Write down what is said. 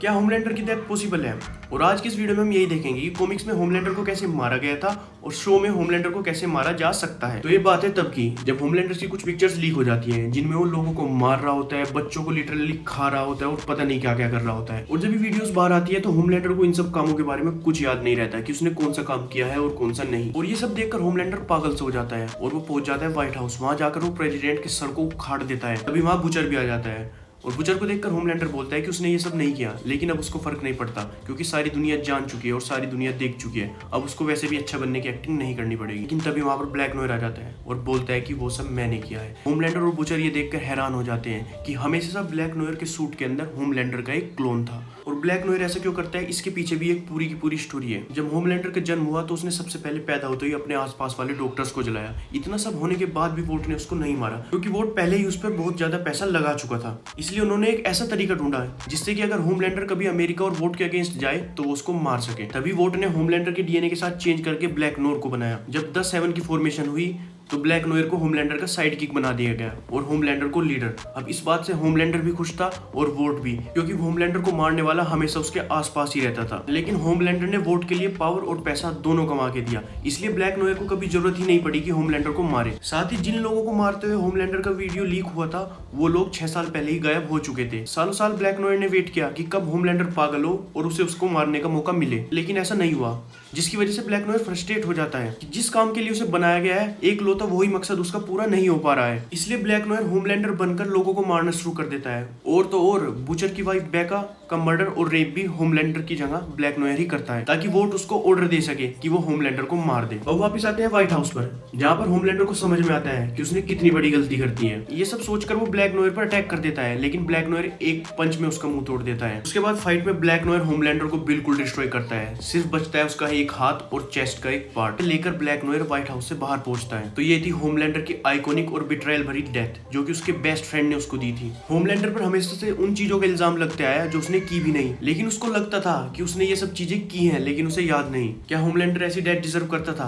क्या होमलैंडर की death possible है? और आज की इस वीडियो में हम यही देखेंगे कि कॉमिक्स में होमलैंडर को कैसे मारा गया था और शो में होमलैंडर को कैसे मारा जा सकता है। तो ये बात है तब की जब होमलैंडर की कुछ पिक्चर्स लीक हो जाती हैं जिनमें वो लोगों को मार रहा होता है, बच्चों को लिटरली खा रहा होता है और पता नहीं क्या क्या कर रहा होता है। और जब ये वीडियोस बाहर आती है तो होमलैंडर को इन सब कामों के बारे में कुछ याद नहीं रहता कि उसने कौन सा काम किया है और कौन सा नहीं। और ये सब देखकर होमलैंडर पागल से हो जाता है और वो पहुंच जाता है व्हाइट हाउस। वहां जाकर वो प्रेसिडेंट के सर को उखाड़ देता है। तभी वहां बुचर भी आ जाता है और बुचर को देखकर होमलैंडर बोलता है कि उसने ये सब नहीं किया, लेकिन अब उसको फर्क नहीं पड़ता क्योंकि सारी दुनिया जान चुकी है और सारी दुनिया देख चुकी है। अब उसको वैसे भी अच्छा बनने की एक्टिंग नहीं करनी पड़ेगी। लेकिन तभी वहां पर ब्लैक नोयर आ जाता है और बोलता है कि वो सब मैंने किया है। होमलैंडर और बुचर ये देखकर हैरान हो जाते हैं कि हमेशा ब्लैक नोयर के सूट के अंदर होमलैंडर का एक क्लोन था। और ब्लैक नोयर ऐसा क्यों करता है, इसके पीछे भी एक पूरी की पूरी स्टोरी है। जब होमलैंडर का जन्म हुआ तो उसने सबसे पहले पैदा होते ही अपने आसपास वाले डॉक्टर्स को जलाया। इतना सब होने के बाद भी वोट ने उसको नहीं मारा क्योंकि वोट पहले ही उस पर बहुत ज्यादा पैसा लगा चुका था। इसलिए उन्होंने एक ऐसा तरीका ढूंढा है जिससे कि अगर होमलैंडर कभी अमेरिका और वोट के अगेंस्ट जाए तो वो उसको मार सके। तभी वोट ने होमलैंडर के डीएनए के साथ चेंज करके ब्लैक नोयर को बनाया। जब द सेवन की फॉर्मेशन हुई तो ब्लैक नोयर को होमलैंडर का साइड किक बना दिया गया और होमलैंडर को लीडर। अब इस बात से होमलैंडर भी खुश था और वोट भी, क्योंकि होमलैंडर को मारने वाला हमेशा उसके आसपास ही रहता था। लेकिन होमलैंडर ने वोट के लिए पावर और पैसा दोनों कमा के दिया, इसलिए ब्लैक नोयर को कभी जरूरत ही नहीं पड़ी कि होमलैंडर को मारे। साथ ही जिन लोगों को मारते हुए होमलैंडर का वीडियो लीक हुआ था वो लोग 6 साल पहले ही गायब हो चुके थे। सालों साल ब्लैक नोयर ने वेट किया कि कब होमलैंडर पागल हो और उसे उसको मारने का मौका मिले, लेकिन ऐसा नहीं हुआ, जिसकी वजह से ब्लैक नोयर फ्रस्ट्रेट हो जाता है कि जिस काम के लिए उसे बनाया गया है एक लौता वही मकसद उसका पूरा नहीं हो पा रहा है। इसलिए ब्लैक नोयर होमलैंडर बनकर लोगों को मारना शुरू कर देता है। और तो और बुचर की वाइफ बेका का मर्डर और रेप भी होमलैंडर की जगह ब्लैक नोयर ही करता है ताकि वोट उसको ऑर्डर दे सके कि वो होमलैंडर को मार दे। और वापस आते हैं व्हाइट हाउस पर, जहाँ पर होमलैंडर को समझ में आता है कि उसने कितनी बड़ी गलती करती है। ये सब सोचकर वो ब्लैक नोयर पर अटैक कर देता है, लेकिन ब्लैक नोयर एक पंच में उसका मुंह तोड़ देता है। उसके बाद फाइट में ब्लैक नोयर होमलैंडर को बिल्कुल डिस्ट्रॉय करता है। सिर्फ बचता है उसका एक हाथ और चेस्ट का एक पार्ट। लेकर ब्लैक नोयर व्हाइट हाउस से बाहर पहुंचता है। तो ये थी होमलैंडर की आइकॉनिक और बिट्रायल भरी डेथ जो कि उसके बेस्ट फ्रेंड ने उसको दी थी। होमलैंडर पर हमेशा से उन चीजों का इल्जाम लगते आया जो उसने की भी नहीं, लेकिन उसको लगता था कि उसने ये सब चीजें की हैं, लेकिन उसे याद नहीं। क्या होमलैंडर ऐसी डेथ डिजर्व करता था?